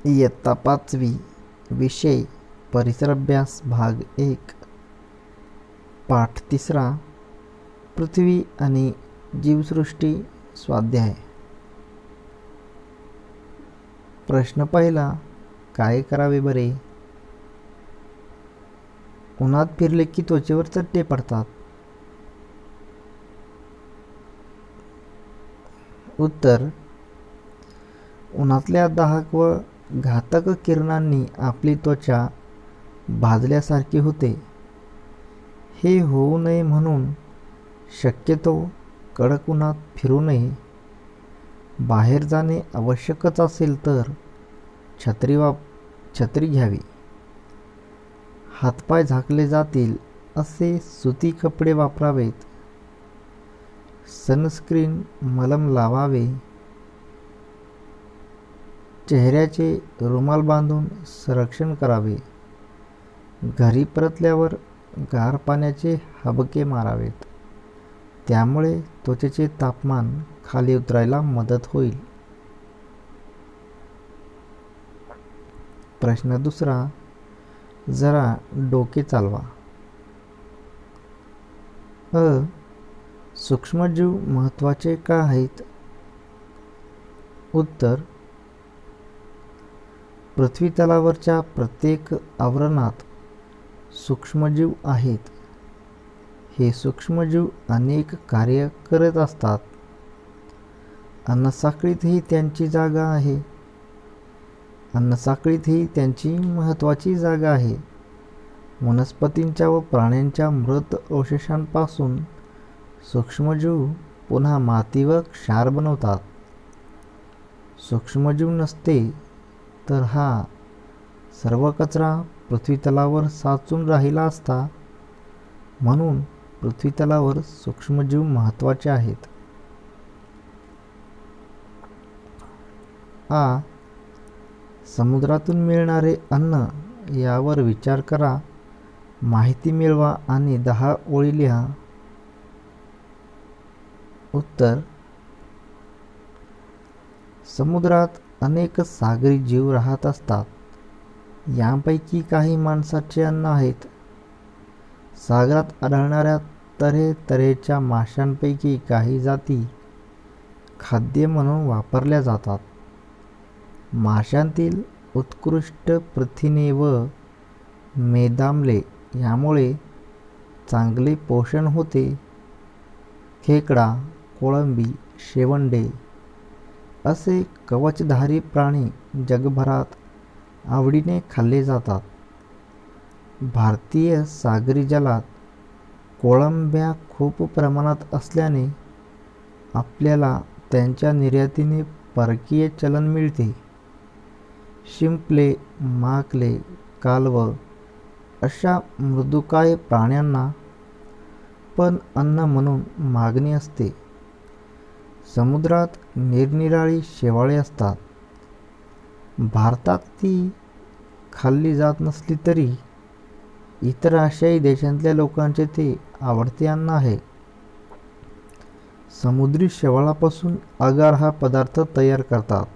इयत्ता 5वी विषय परिसर अभ्यास भाग 1 पाठ 3 पृथ्वी आणि जीवसृष्टी स्वाध्याय. प्रश्न पहिला, काय करावे बरे? उन्हात फिरले की त्वचेवर चट्टे पडतात. उत्तर, उन्हातल्या दाहक व घातक किरणांनी आपली त्वचा भाजल्यासारखी होते. हे होऊ नये म्हणून शक्यतो कडक उन्हात फिरू नये. बाहेर जाणे आवश्यकच असेल तर छत्री घ्यावी. हातपाय झाकले जातील असे सुती कपडे वापरावेत. सनस्क्रीन मलम लावावे. चेहऱ्याचे रुमाल बांधून संरक्षण करावे. घरी परतल्यावर गार पाण्याचे हबके मारावेत. त्यामुळे त्वचेचे तापमान खाली उतरायला मदत होईल. प्रश्न दुसरा, जरा डोके चालवा. सूक्ष्मजीव महत्त्वाचे का आहेत? उत्तर, पृथ्वीतलावरच्या प्रत्येक आवरणात सूक्ष्मजीव आहेत. हे सूक्ष्मजीव अनेक कार्य करत असतात. अन्नसाखळीतही त्यांची जागा आहे. अन्नसाखळीतही त्यांची महत्त्वाची जागा आहे. वनस्पतींच्या व प्राण्यांच्या मृत अवशेषांपासून सूक्ष्मजीव पुन्हा माती व क्षार बनवतात. सूक्ष्मजीव नसते तर हा सर्व कचरा पृथ्वीतलावर साचून राहिला असता. म्हणून पृथ्वीतलावर सूक्ष्मजीव महत्त्वाचे आहेत. समुद्रातून मिळणारे अन्न यावर विचार करा, माहिती मिळवा आणि 10 ओळी लिहा. उत्तर, समुद्रात अनेक सागरी जीव राहत असतात. यांपैकी काही माणसाचे अन्न आहेत. सागरात आढळणाऱ्या तऱ्हेतऱ्हेच्या माशांपैकी काही जाती खाद्य म्हणून वापरल्या जातात. माशांतील उत्कृष्ट प्रथिने व मेदाम्ले यामुळे चांगले पोषण होते. खेकडा, कोळंबी, शेवंडे असे कवचधारी प्राणी जगभरात आवडीने खाल्ले जातात. भारतीय सागरी जलात कोळंब्या खूप प्रमाणात असल्याने आपल्याला त्यांच्या निर्यातीने परकीय चलन मिळते. शिंपले, माकले, कालव अशा मृदुकाय प्राण्यांना पण अन्न म्हणून मागणी असते. समुद्रात निरनिराळी शेवाळे असतात. भारतात ती खाल्ली जात नसली तरी इतर आशियाई देशांतल्या लोकांचे ते आवडते अन्न आहे. समुद्री शेवाळापासून अगार हा पदार्थ तयार करतात.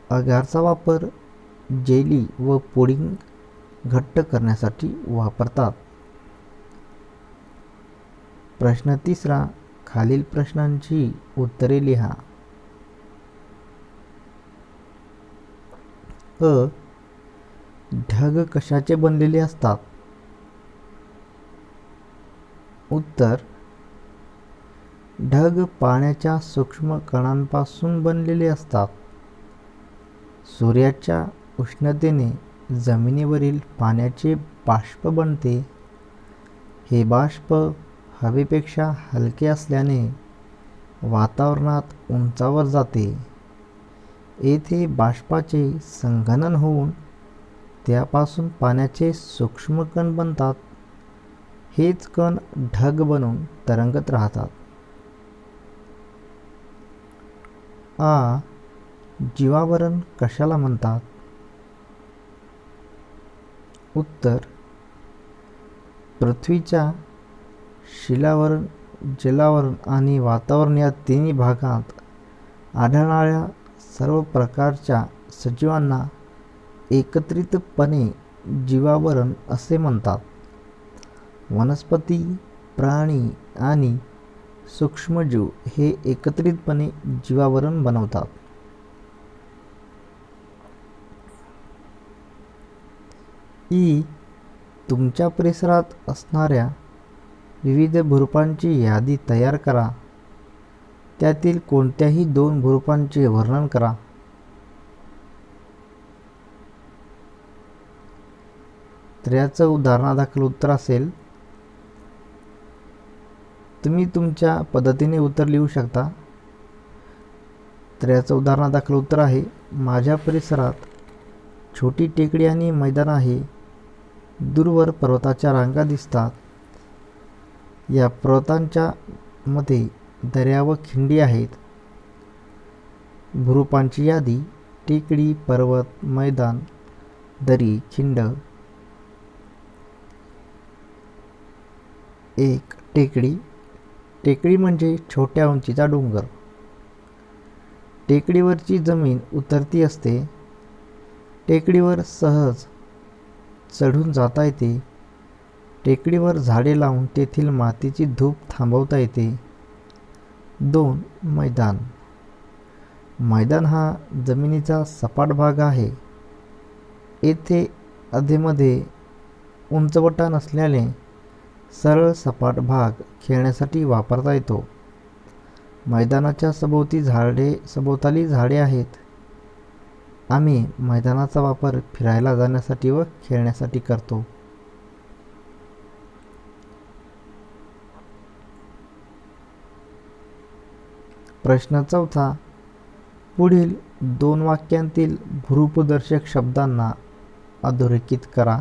अगारचा वापर जेली व पुडिंग घट्ट करण्यासाठी वापरतात. प्रश्न तिसरा, खालील प्रश्नांची उत्तरे लिहा. ढग कशाचे बनलेले असतात? उत्तर, ढग पाण्याच्या सूक्ष्म कणांपासून बनलेले असतात. सूर्याच्या उष्णतेने जमिनीवरील पाण्याचे बाष्प बनते. हे बाष्प हवेपेक्षा हलके असल्याने वातावरणात उंचावर जाते. येथे बाष्पाचे संघनन होऊन त्यापासून पाण्याचे सूक्ष्म कण बनतात. हेच कण ढग बनून तरंगत राहतात. जीवावरण कशाला म्हणतात? उत्तर, पृथ्वीच्या शिलावरण, जलावरण आणि वातावरण या तिन्ही भागात आढळणाऱ्या सर्व प्रकारच्या सजीवांना एकत्रितपणे जीवावरण असे म्हणतात. वनस्पती, प्राणी आणि सूक्ष्मजीव हे एकत्रितपणे जीवावरण बनवतात. ई. तुमच्या परिसरात असणाऱ्या विविध भूरूपांची यादी तयार करा. त्यातील कोणत्याही 2 भूरूपांचे वर्णन करा. तर याचं उदाहरणादाखल उत्तर असेल. तुम्ही तुमच्या पद्धतीने उत्तर लिहू शकता. तर याचं उदाहरणादाखल उत्तर आहे, माझ्या परिसरात छोटी टेकडी आणि मैदान आहे. दूरवर पर्वताच्या रांगा दिसतात. या पर्वतांच्या मध्ये दऱ्या व खिंडी आहेत. भूरूपांची यादी: टेकडी, पर्वत, मैदान, दरी, खिंड. 1. टेकडी. टेकडी म्हणजे छोट्या उंचीचा डोंगर. टेकडीवरची जमीन उतरती असते. टेकडीवर सहज चढून जाता येते. टेकडीवर झाडे लावून तेथील मातीची धूप थांबवता येते. 2. मैदान. मैदान हा जमिनीचा सपाट भाग आहे. येथे अधेमध्ये उंचवटा नसल्याने सरळ सपाट भाग खेळण्यासाठी वापरता येतो. मैदानाच्या सभोवताली झाडे आहेत. आम्ही मैदानाचा वापर फिरायला जाण्यासाठी व खेळण्यासाठी करतो. प्रश्न 4. पुढील 2 वाक्यांतील भूरूपदर्शक शब्दांना अधोरेखित करा.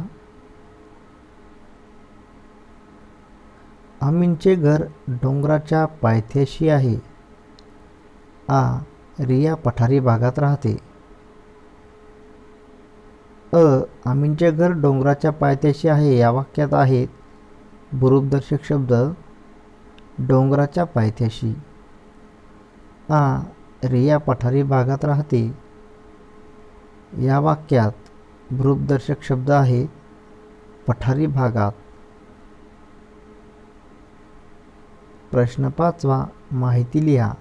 आमींचे घर डोंगराच्या पायथ्याशी आहे. आ. रिया पठारी भागात राहते. आमींचे घर डोंगराच्या पायथ्याशी आहे या वाक्यात आहेत भूरूपदर्शक शब्द डोंगराच्या पायथ्याशी. आ. रिया पठारी भागात राहते या वाक्यात भूरूपदर्शक शब्द आहे पठारी भागात. प्रश्न 5. माहिती लिहा.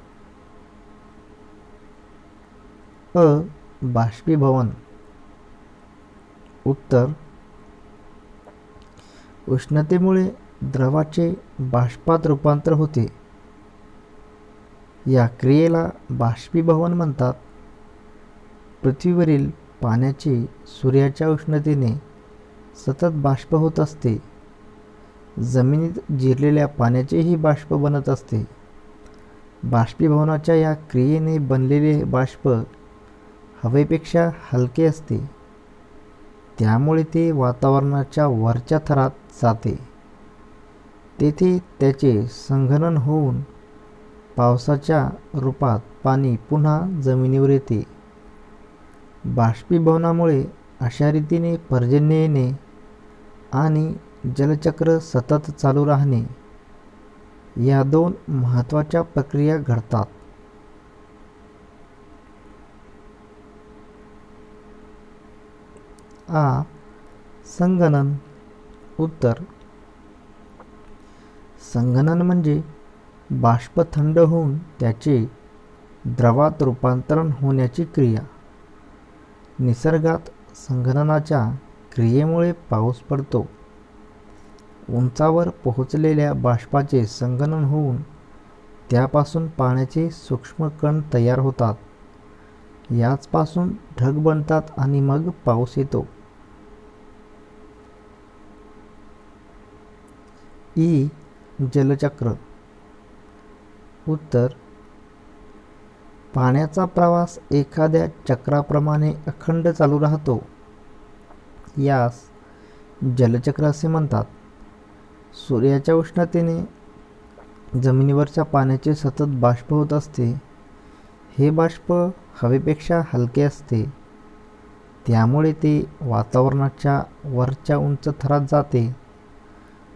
बाष्पीभवन. उत्तर: उष्णतेमुळे द्रवाचे बाष्पात रूपांतर होते. या क्रियेला बाष्पीभवन म्हणतात. पृथ्वीवरील पाण्याचे सूर्याच्या उष्णतेने सतत बाष्प होत असते. जमिनीत जिरलेल्या पाण्याचेही बाष्प बनत असते. बाष्पीभवनाच्या या क्रियेने बनलेले बाष्प हवेपेक्षा हलके असते. त्यामुळे ते वातावरणाच्या वरच्या थरात जाते. तेथे त्याचे संघनन होऊन पावसाच्या रूपात पाणी पुन्हा जमिनीवर येते. बाष्पीभवनामुळे अशा रीतीने पर्जन्य येणे आणि जलचक्र सतत चालू राहणे या 2 महत्त्वाच्या प्रक्रिया घडतात. आ. संघनन. उत्तर: संघनन म्हणजे बाष्प थंड होऊन त्याचे द्रवात रूपांतरण होण्याची क्रिया. निसर्गात संघननाच्या क्रियेमुळे पाऊस पडतो. उंचावर पोहोचलेल्या बाष्पाचे संघनन होऊन त्यापासून पाण्याचे सूक्ष्म कण तयार होतात. याचपासून ढग बनतात आणि मग पाऊस येतो. ई. जलचक्र. उत्तर: पाण्याचा प्रवास एखाद्या चक्राप्रमाणे अखंड चालू राहतो. यास जलचक्र असे म्हणतात. सूर्याच्या उष्णतेने जमिनीवरच्या पाण्याचे सतत बाष्प होत असते. हे बाष्प हवेपेक्षा हलके असते. त्यामुळे ते वातावरणाच्या वरच्या उंच थरात जाते.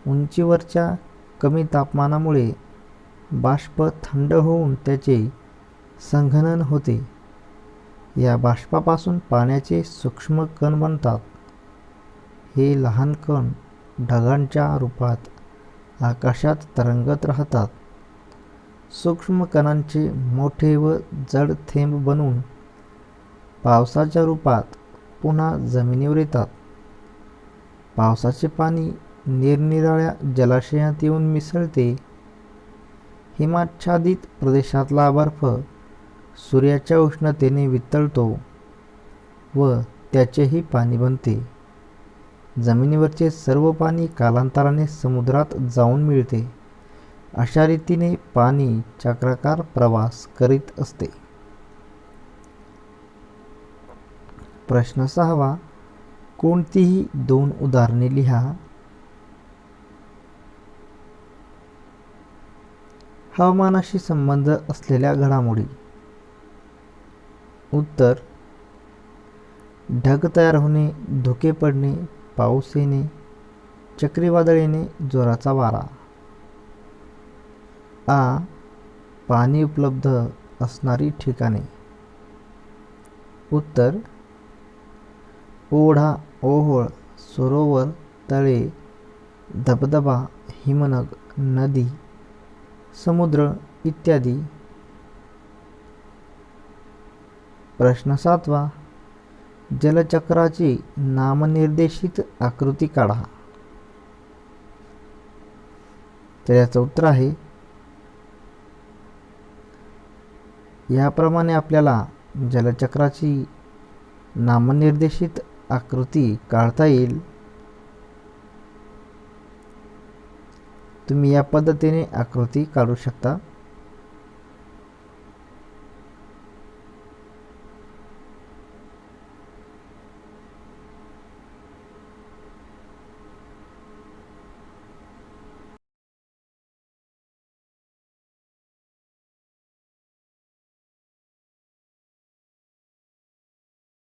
उंचीवरच्या कमी तापमानामुळे बाष्प थंड होऊन त्याचे संघनन होते. या बाष्पापासून पाण्याचे सूक्ष्म कण बनतात. हे लहान कण ढगांच्या रूपात आकाशात तरंगत राहतात. सूक्ष्म कणांचे मोठे व जड थेंब बनून पावसाच्या रूपात पुन्हा जमिनीवर येतात. पावसाचे पाणी निरनिराळ्या जलाशयात येऊन मिसळते. हिमाच्छादित प्रदेशातला बर्फ सूर्याच्या उष्णतेने वितळतो व त्याचेही पाणी बनते. जमिनीवरचे सर्व पाणी कालांतराने समुद्रात जाऊन मिळते. अशा रीतीने पाणी चक्राकार प्रवास करीत असते. प्रश्न 6. कोणतीही 2 उदाहरणे लिहा. हवामानाशी संबंध असलेल्या घडामोडी. उत्तर: ढग तयार होणे, धुके पडणे, पाऊस येणे, चक्रीवादळ येणे, जोराचा वारा. आ. पाणी उपलब्ध असणारी ठिकाणे. उत्तर: ओढा, ओहोळ, सरोवर, तळे, धबधबा, हिमनग, नदी, समुद्र इत्यादी. प्रश्न 7. जलचक्राची नामनिर्देशित आकृती काढा. तर याचं उत्तर आहे, याप्रमाणे आपल्याला जलचक्राची नामनिर्देशित आकृती काढता येईल. तुम्ही या पद्धतीने आकृती काढू शकता.